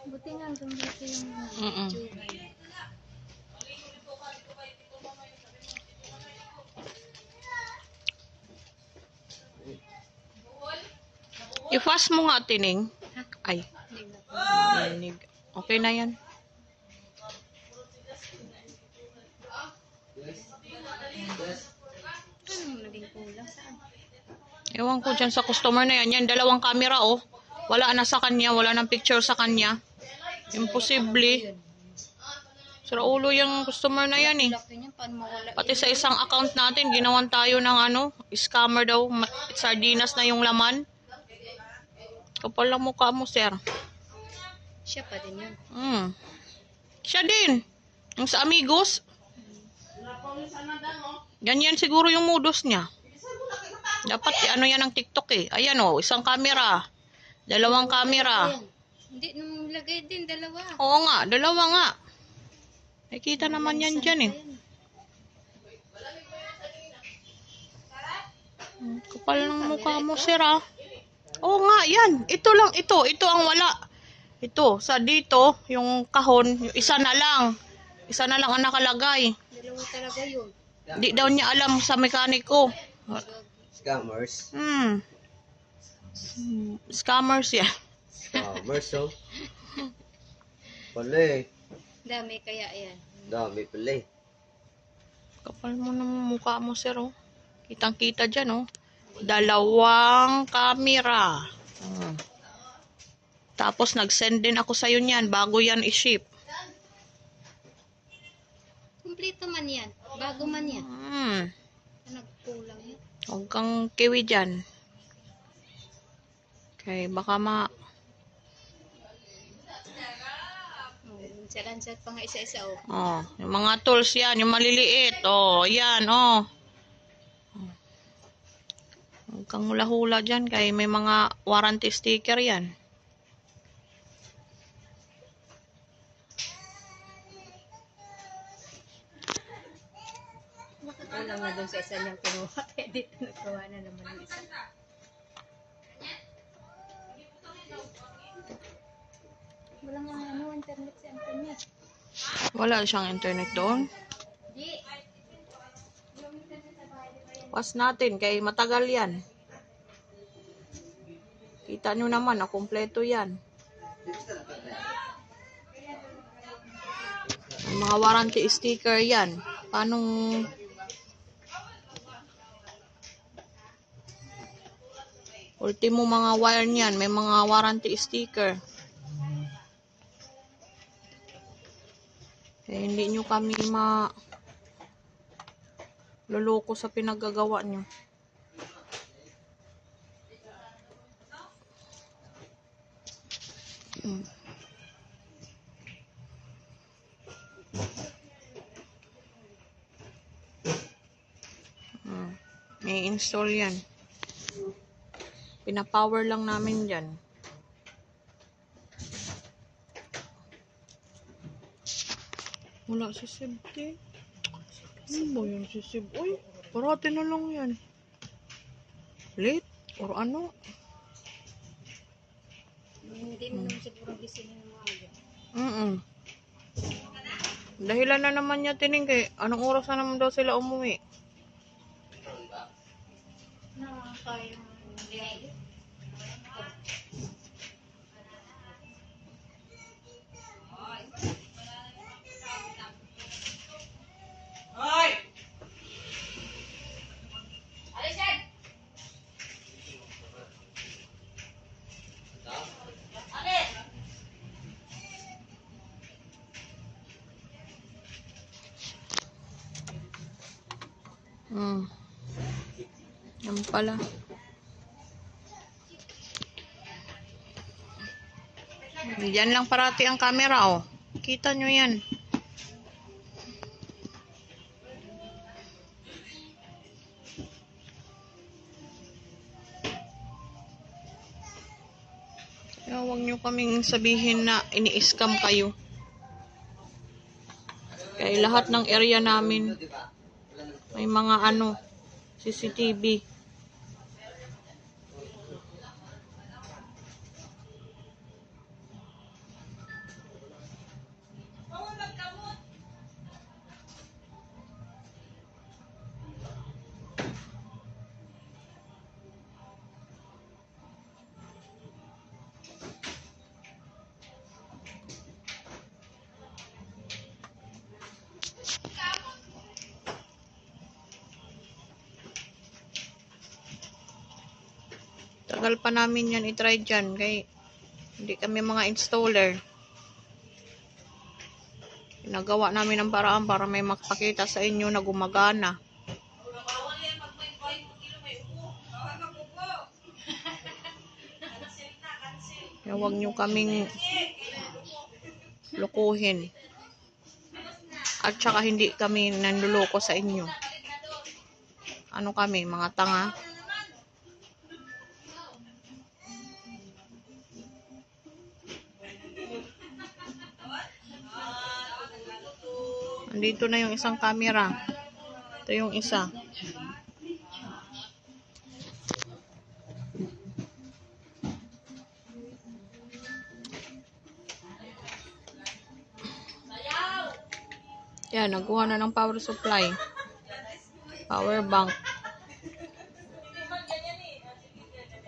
Buti nga, gumito yung I-fast mo nga, Tining. Ay. Okay na yan. Anong naging kulang? Saan? Ewan ko dyan sa customer na yan. Yan, dalawang camera, oh. Wala na sa kanya. Wala nang picture sa kanya. Imposible. Sira ulo yung customer na yan, eh. Pati sa isang account natin, ginawan tayo ng scammer daw. Sardinas na yung laman. Kapal lang mukha mo, sir. Siya pa din yun. Siya din. Yung sa Amigos. Ganyan siguro yung modus niya. Dapat ano yan ang TikTok eh. Ayan oh, isang camera. Dalawang camera. Hindi, nung lagay din, dalawa. Oo nga, dalawa nga. Nakikita naman yan dyan eh. Kapal ng mukha mo, sir ah. Oo nga, yan. Ito lang, ito. Ito ang wala. Ito, sa dito, yung kahon, yung isa na lang. Isa na lang ang nakalagay. Dalawa talaga yun. Di daw niya alam sa mekaniko. Scammers. Scammers yan. Scammers, oh. Pala eh. Dami kaya yan. Dami pala eh. Kapal mo ng mukha mo, sir, oh. Kitang-kita dyan, oh. Dalawang camera. Tapos, nag-send din ako sa'yo niyan bago yan i-ship. Kompleto man yan. Bago man yan. Nagkulang yan. Huwag kang kiwi dyan. Okay, baka Lansat pa nga isa-isa, oh. Oh, yung mga tools yan, yung maliliit. Oh, yan, oh. Huwag kang hula-hula dyan, kaya may mga warranty sticker yan. Kulang na doon sa isa niyang kinuha. Kaya dito nagkawa na naman yung isa. Wala nga internet sa internet. Wala siyang internet doon. Di. Pas natin, kay matagal yan. Kita nyo naman, kompleto yan. May mga warranty sticker yan. Paanong... Ultimo mga wire niyan, may mga warranty sticker. Kaya hindi nyo kami luloko sa pinaggagawa nyo. May install yan. Pinapower lang namin dyan. Wala si Sibti. Ano ba yun si Sib? Uy, parati na lang yan. Late? Or ano? Hindi mo naman siguro gising yung mga agad. Dahilan na naman niya, Tining, kay anong oras na naman daw sila umuwi? Nakakayang diary. Yan pala. Diyan lang parati ang camera, oh. Kita nyo yan. Kaya huwag nyo kaming sabihin na ini-scam kayo. Kaya Kaya lahat ng area namin may mga CCTV. Tagal pa namin yan i-try dyan. Kaya hindi kami mga installer. Ginagawa namin ang paraan para may makapakita sa inyo na gumagana. Kaya huwag nyo kaming lukuhin. At saka hindi kami nanluloko sa inyo. Ano kami, mga tanga? Andito na yung isang camera. Ito yung isa. Yan, nagkuha na ng power supply. Power bank.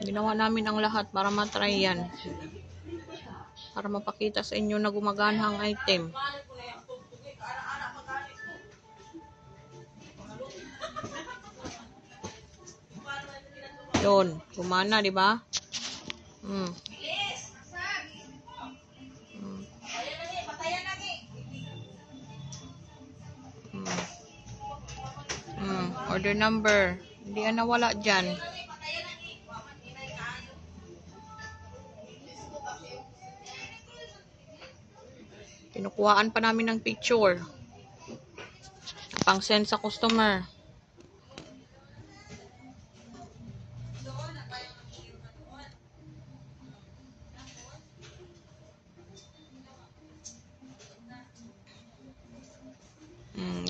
Ginawa namin ang lahat para matry yan. Para mapakita sa inyo na gumagana ang item. Yun, gumana, di ba? Order number. Hindi yan nawala dyan. Kinukuhaan pa namin ng picture. Pang-send sa customer.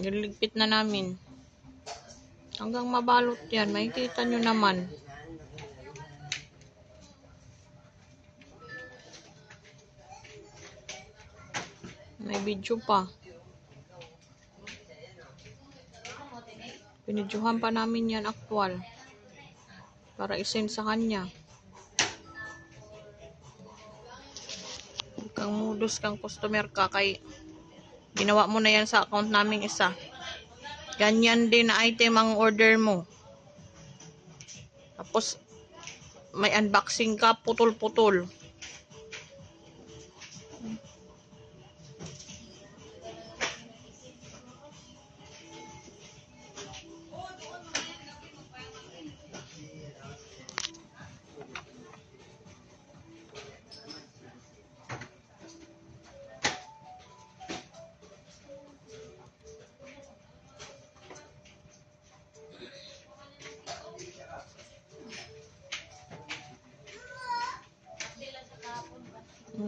Niligpit na namin. Hanggang mabalot yan. Makikita nyo naman. May video pa. Pinidyohan pa namin yan actual. Para isend sa kanya. Kang modus kang customer ka kay ginawa mo na yan sa account naming isa. Ganyan din na item ang order mo. Tapos may unboxing ka, putol-putol.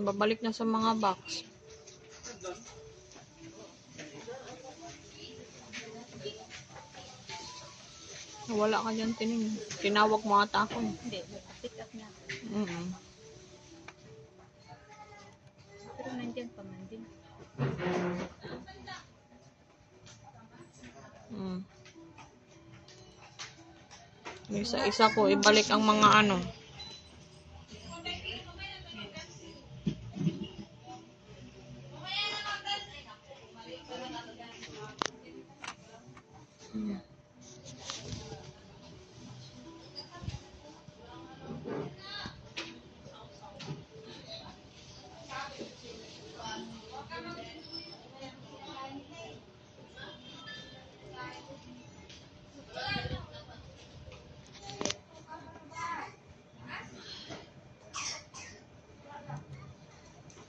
Babalik na sa mga box. Wala ka dyan tinawag mo ata ako. Hindi, pick up na. Pero nandiyan pa man din. Isa-isa ko ibalik ang mga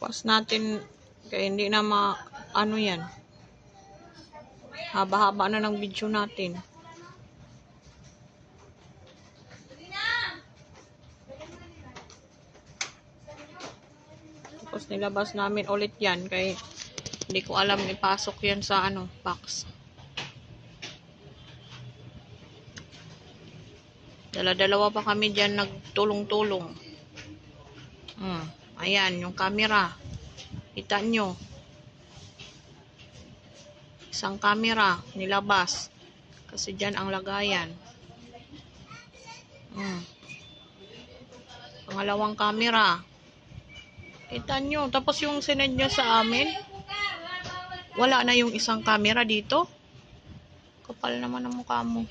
pas natin kaya hindi na yan. Haba-haba na ng video natin. Tapos nilabas namin ulit yan kay Hindi ko alam ipasok yan sa ano, box. Dala-dalawa pa kami dyan nagtulong-tulong. Ayan, yung camera. Kita nyo. Isang camera, nilabas. Kasi dyan ang lagayan. Pangalawang camera. Kita nyo. Tapos yung sinend nyo sa amin, wala na yung isang camera dito. Kapal naman ang mukha mo.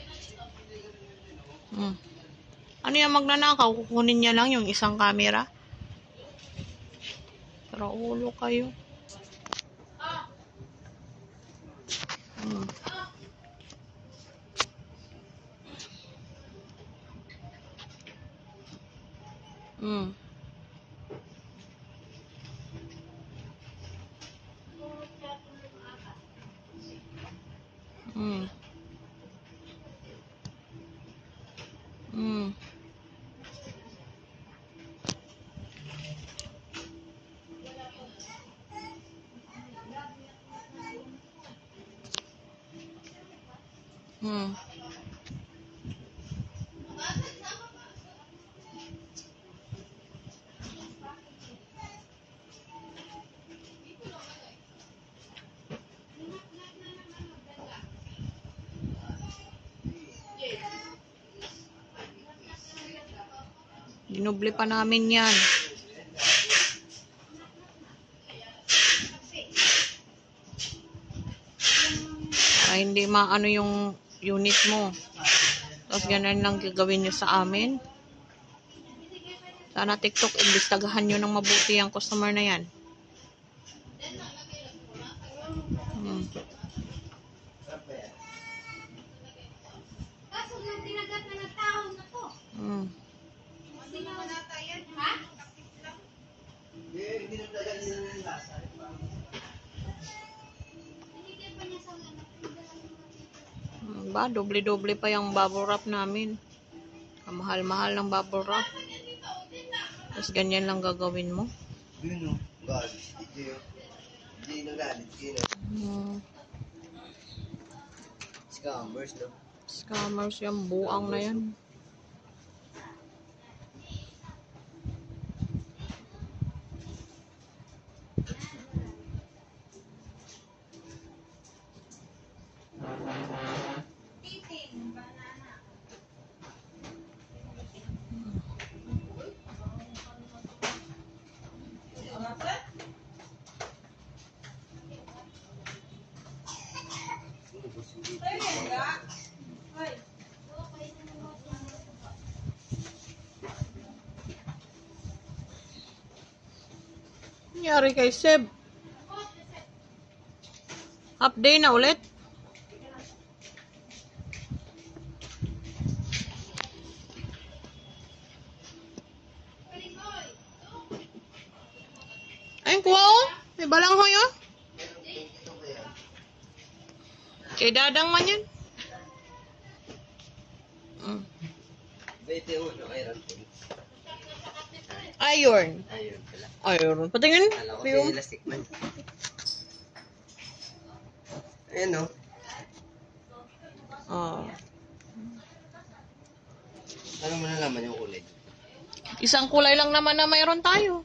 Ano yung magnanakaw? Kukunin niya lang yung isang camera. Pero ulo kayo. Mm. Mm. Mm. Mm. Dinoble pa namin yan. Para hindi maano yung unit mo. Tapos ganun lang gagawin nyo sa amin. Sana TikTok, imbestagahan nyo ng mabuti ang customer na yan. Kaso nang tinagat na nagtahon na to. Ba, doble-doble pa yung bubble wrap namin. Ang mahal-mahal ng bubble wrap. Tapos ganyan lang gagawin mo. Yun o. Galit. Hindi nagalit. Scammers, no? Scammers yung buang na yan. Nangyari kay Seb? Half day na ulit? Ay, kuha oh. May balanghoy oh. Kay Dadang man yan. Bete yung ano, iron. Iron. Iron pala. Iron. Patingin. Alam ko yung elastic man. Ayan o. Ano mo nalaman yung kulay? Isang kulay lang naman na mayroon tayo.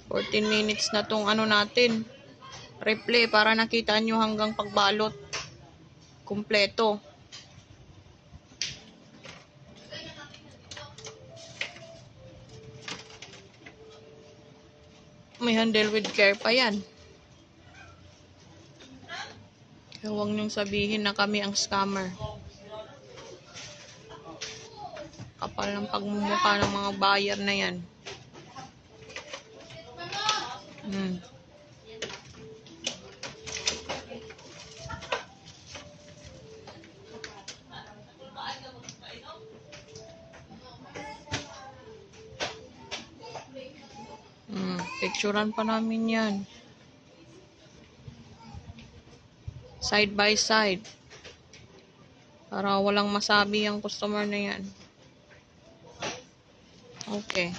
14 minutes na tong ano natin. Replay para nakita nyo hanggang pagbalot. Kumpleto. May handle with care pa yan. Kaya huwag niyong sabihin na kami ang scammer. Kapal ng pagmumukha ng mga buyer na yan. Picturean pa namin yan. Side by side. Para walang masabi ang customer na yan. Okay.